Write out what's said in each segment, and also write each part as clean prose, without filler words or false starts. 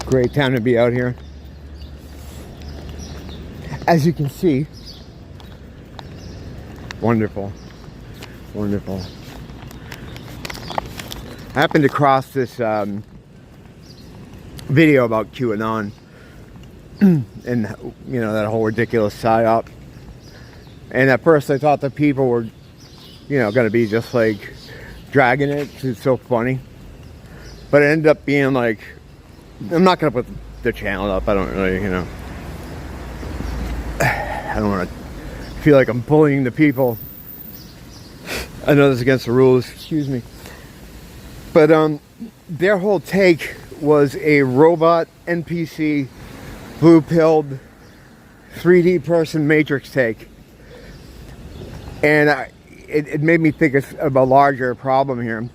Great time to be out here. As you can see, wonderful, wonderful. I happened to cross this video about QAnon and, you know, that whole ridiculous psyop. And at first I thought the people were, you know, going to be just like dragging it 'cause it's so funny. But it ended up being like, I'm not going to put the channel up. I don't really, you know, I don't want to feel like I'm bullying the people. I know this is against the rules, excuse me. But their whole take was a robot NPC blue-pilled 3D person Matrix take. And it made me think of a larger problem here.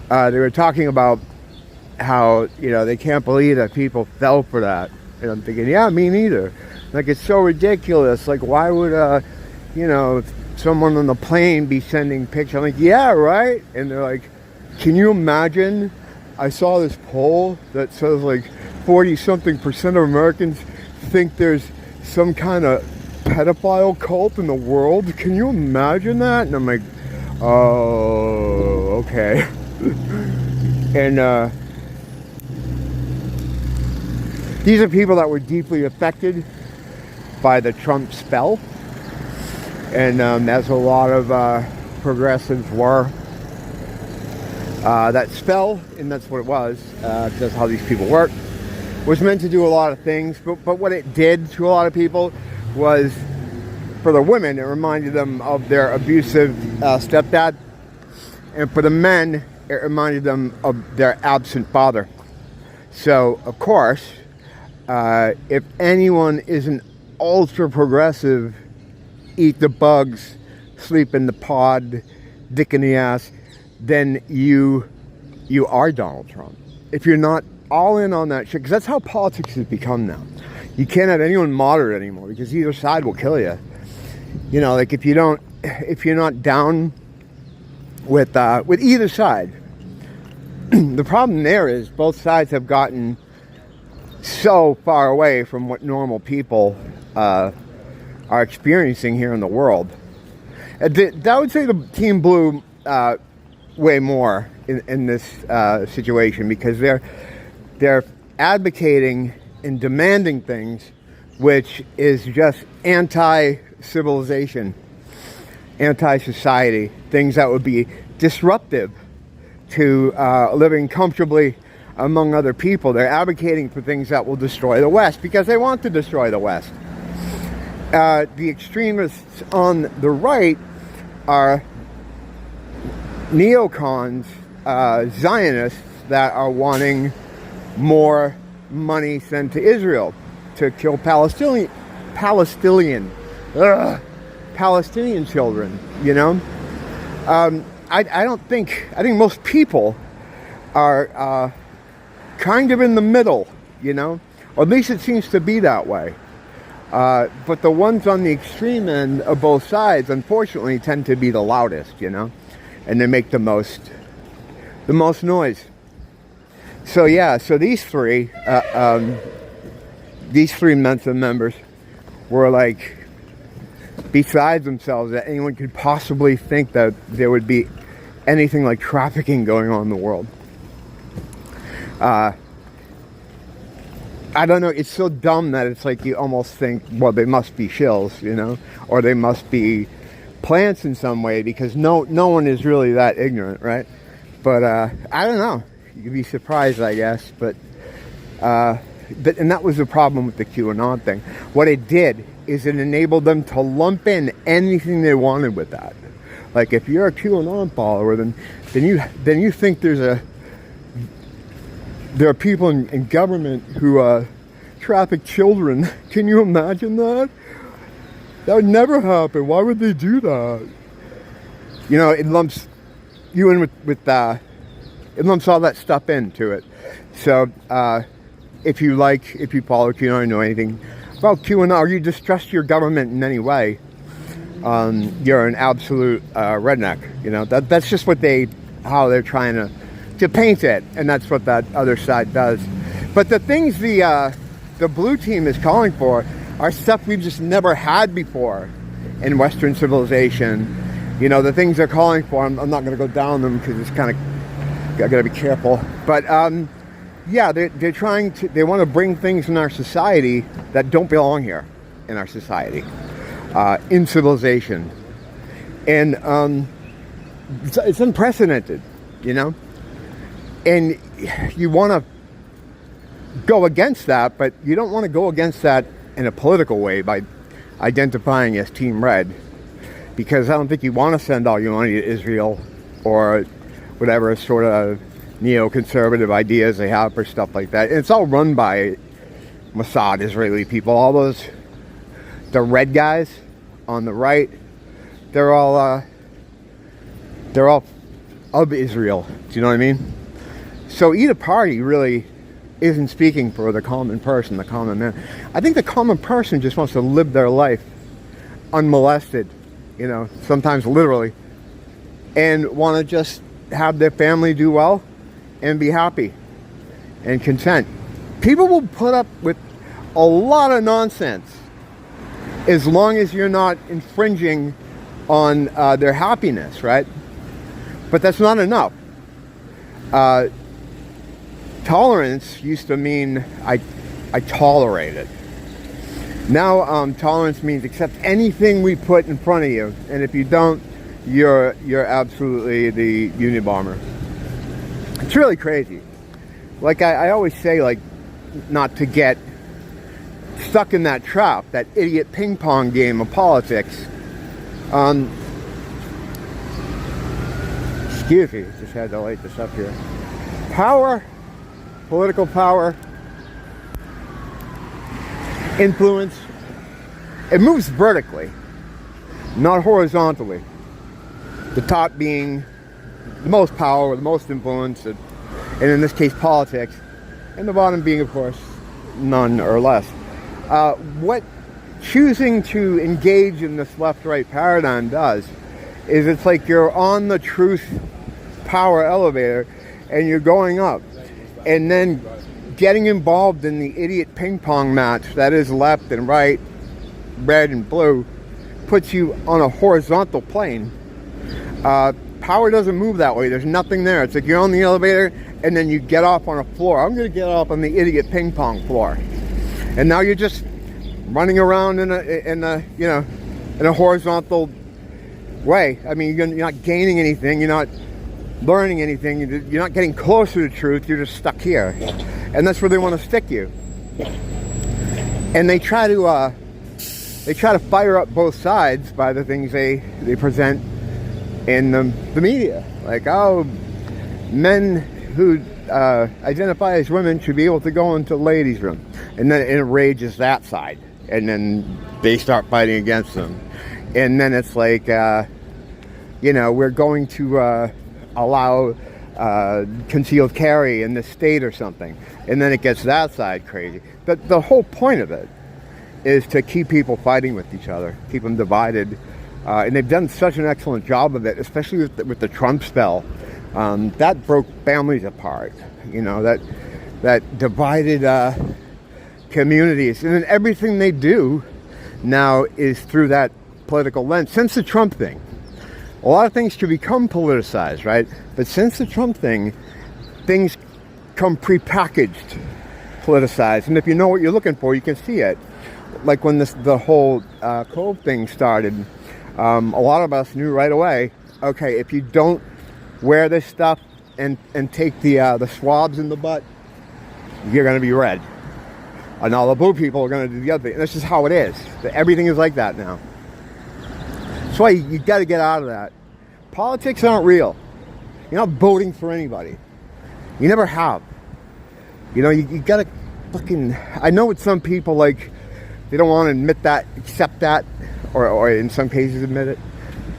They were talking about how, you know, they can't believe that people fell for that. And I'm thinking, yeah, me neither. Like, it's so ridiculous. Like, why would, you know, someone on the plane be sending pictures? I'm like, yeah, right? And they're like, can you imagine? I saw this poll that says like 40-something% of Americans think there's some kind of pedophile cult in the world. Can you imagine that? And I'm like, oh, okay. And these are people that were deeply affected by the Trump spell. And as a lot of progressives were. That spell, and that's what it was, that's how these people work, was meant to do a lot of things, but what it did to a lot of people was, for the women, it reminded them of their abusive stepdad, and for the men, it reminded them of their absent father. So, of course, if anyone is an ultra-progressive, eat the bugs, sleep in the pod, dick in the ass, then you are Donald Trump. If you're not all in on that shit, because that's how politics has become now. You can't have anyone moderate anymore because either side will kill you. You know, like if you're not down with either side, the problem there is both sides have gotten so far away from what normal people are experiencing here in the world. I would say the Team Blue way more in this situation, because they're advocating and demanding things which is just anti-civilization, anti-society, things that would be disruptive to living comfortably among other people. They're advocating for things that will destroy the West because they want to destroy the West. The extremists on the right are neocons, Zionists that are wanting more money sent to Israel to kill Palestinian children, you know? I think most people are kind of in the middle, you know? Or at least it seems to be that way. But the ones on the extreme end of both sides, unfortunately, tend to be the loudest, you know? And they make the most noise. So yeah, so these three Mensa members were like beside themselves that anyone could possibly think that there would be anything like trafficking going on in the world. I don't know, it's so dumb that it's like you almost think, well, they must be shills, you know, or they must be plants in some way, because no one is really that ignorant, right? But I don't know. You'd be surprised, I guess. But and that was the problem with the QAnon thing. What it did is it enabled them to lump in anything they wanted with that. Like if you're a QAnon follower, then you think there are people in government who traffic children. Can you imagine that? That would never happen. Why would they do that? You know, it lumps you in with it lumps all that stuff into it. So if you follow QAnon, know anything about QAnon, or you distrust your government in any way, you're an absolute redneck. You know, that's just how they're trying to paint it, and that's what that other side does. But the things the blue team is calling for are stuff we've just never had before in Western civilization. You know, the things they're calling for, I'm not going to go down them because it's kind of, I got to be careful. But yeah, they're trying to, they want to bring things in our society that don't belong here in our society, in civilization. And it's unprecedented, you know? And you want to go against that, but you don't want to go against that in a political way by identifying as Team Red, because I don't think you want to send all your money to Israel or whatever sort of neoconservative ideas they have for stuff like that. And it's all run by Mossad Israeli people. All those, the red guys on the right, they're all of Israel. Do you know what I mean? So either party really isn't speaking for the common person, the common man. I think the common person just wants to live their life unmolested, you know, sometimes literally, and want to just have their family do well and be happy and content. People will put up with a lot of nonsense as long as you're not infringing on their happiness, right? But that's not enough. Tolerance used to mean I tolerate it. Now tolerance means accept anything we put in front of you, and if you don't, you're absolutely the Unabomber. It's really crazy. Like I always say, like, not to get stuck in that trap, that idiot ping pong game of politics. Excuse me, just had to light this up here. Power, political power, influence, it moves vertically, not horizontally. The top being the most power, the most influence, and in this case politics, and the bottom being, of course, none or less. What choosing to engage in this left-right paradigm does is it's like you're on the truth power elevator and you're going up, and then getting involved in the idiot ping pong match that is left and right, red and blue, puts you on a horizontal plane. Power doesn't move that way. There's nothing there. It's like you're on the elevator and then you get off on a floor. I'm going to get off on the idiot ping pong floor, and now you're just running around in a horizontal way. I mean, you're not gaining anything. You're not learning anything. You're not getting closer to truth. You're just stuck here, and that's where they want to stick you. And they try to fire up both sides by the things they present in the media, like, oh, men who identify as women should be able to go into the ladies' room, and then it enrages that side, and then they start fighting against them, and then it's like, we're going to allow concealed carry in the state or something, and then it gets that side crazy. But the whole point of it is to keep people fighting with each other, keep them divided. And they've done such an excellent job of it, especially with the Trump spell. That broke families apart, that divided communities. And then everything they do now is through that political lens. Since the Trump thing, a lot of things could become politicized, right? But since the Trump thing, things come prepackaged, politicized. And if you know what you're looking for, you can see it. Like when the whole COVID thing started, a lot of us knew right away, okay, if you don't wear this stuff and take the swabs in the butt, you're going to be red. And all the blue people are going to do the other thing. And that's just how it is. Everything is like that now. That's why you got to get out of that. Politics aren't real. You're not voting for anybody. You never have. You got to fucking... I know with some people, like, they don't want to admit that, accept that, or in some cases admit it.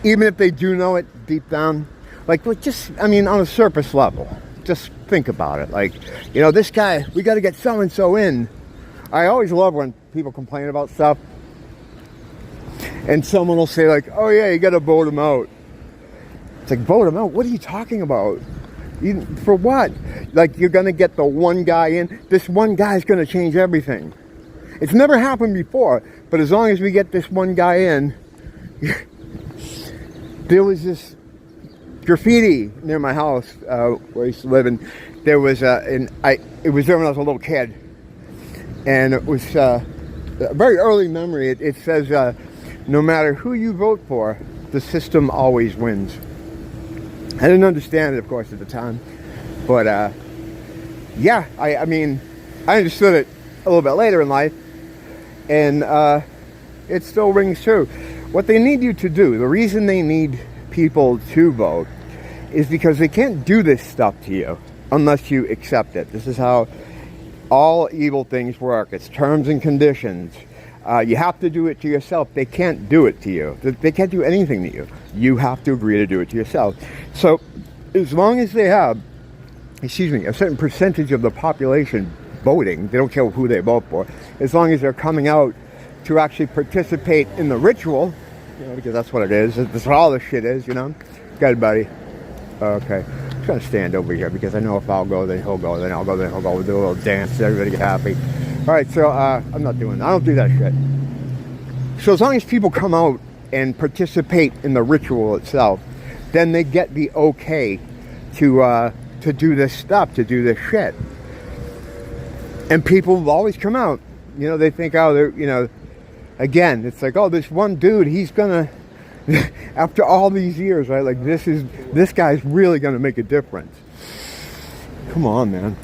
Even if they do know it deep down. Like just, on a surface level. Just think about it. Like, this guy, we got to get so-and-so in. I always love when people complain about stuff. And someone will say, like, oh yeah, you got to vote him out. It's like, vote him out? What are you talking about? For what? Like, you're going to get the one guy in. This one guy's going to change everything. It's never happened before, but as long as we get this one guy in. There was this graffiti near my house where I used to live, and there was it was there when I was a little kid, and it was a very early memory. It says, no matter who you vote for, the system always wins. I didn't understand it, of course, at the time, but yeah, I mean, I understood it a little bit later in life, and it still rings true. What they need you to do, the reason they need people to vote, is because they can't do this stuff to you unless you accept it. This is how all evil things work. It's terms and conditions. You have to do it to yourself. They can't do it to you. They can't do anything to you. You have to agree to do it to yourself. So as long as they have, a certain percentage of the population voting, they don't care who they vote for, as long as they're coming out to actually participate in the ritual, because that's what it is. That's what all this shit is, Good, buddy. Okay. I'm just going to stand over here because I know if I'll go, then he'll go, then I'll go, then he'll go. We'll do a little dance, everybody get happy. All right, so I'm not doing that. I don't do that shit. So as long as people come out and participate in the ritual itself, then they get the okay to do this stuff, to do this shit. And people will always come out. They think, oh, they're, again, it's like, oh, this one dude, he's gonna, after all these years, right? Like, this guy's really gonna make a difference. Come on, man.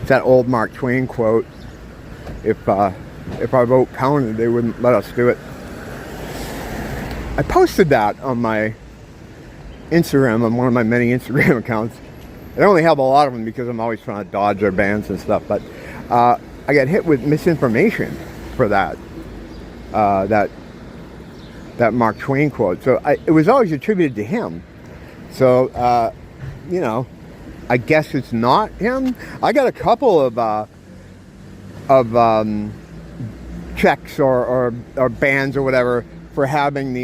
It's that old Mark Twain quote. If our vote counted, they wouldn't let us do it. I posted that on my Instagram, on one of my many Instagram accounts. I only have a lot of them because I'm always trying to dodge their bans and stuff, but I got hit with misinformation for that Mark Twain quote. So it was always attributed to him. So, I guess it's not him. I got a couple of checks or bans or whatever for having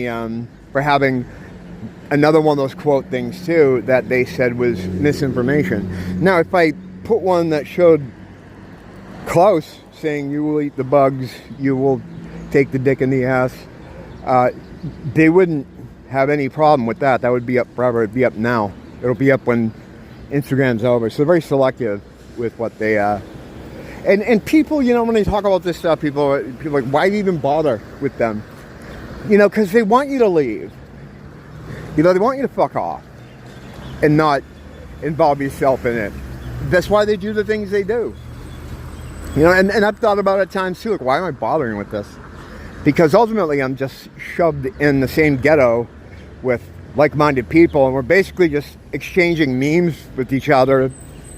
another one of those quote things too that they said was misinformation. Now, if I put one that showed close, saying you will eat the bugs, you will take the dick in the ass, they wouldn't have any problem with that. That would be up forever. It'd be up now. It'll be up when Instagram's over. So they're very selective with what they and people, when they talk about this stuff, people are like, why even bother with them? Because they want you to leave. They want you to fuck off and not involve yourself in it. That's why they do the things they do. And I've thought about it at times too, like, why am I bothering with this? Because ultimately I'm just shoved in the same ghetto with like-minded people, and we're basically just exchanging memes with each other.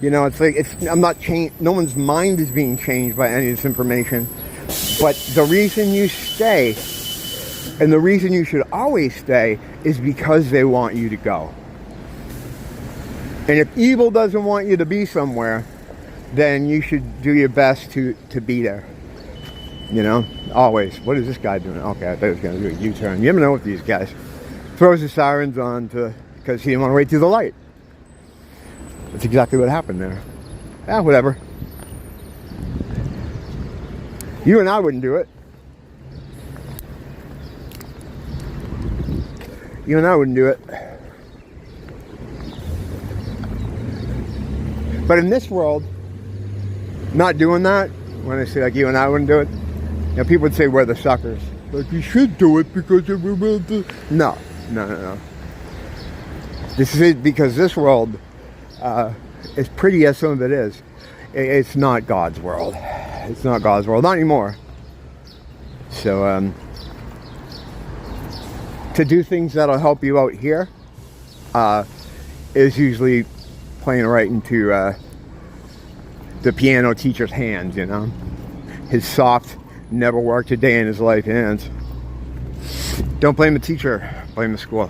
It's like, I'm not changed. No one's mind is being changed by any of this information. But the reason you stay, and the reason you should always stay, is because they want you to go. And if evil doesn't want you to be somewhere, then you should do your best to be there. Always. What is this guy doing? Okay, I thought he was going to do a U-turn. You never know with these guys. Throws the sirens on because he didn't want to wait through the light. That's exactly what happened there. Whatever. You and I wouldn't do it. You and I wouldn't do it. But in this world, not doing that, when I say like you and I wouldn't do it, people would say we're the suckers. Like, you should do it because we're will do. No. This is it, because this world, as pretty as some of it is, it's not God's world. It's not God's world, not anymore. So, to do things that'll help you out here is usually playing right into the piano teacher's hands, his soft, never worked a day in his life hands. Don't blame the teacher, blame the school.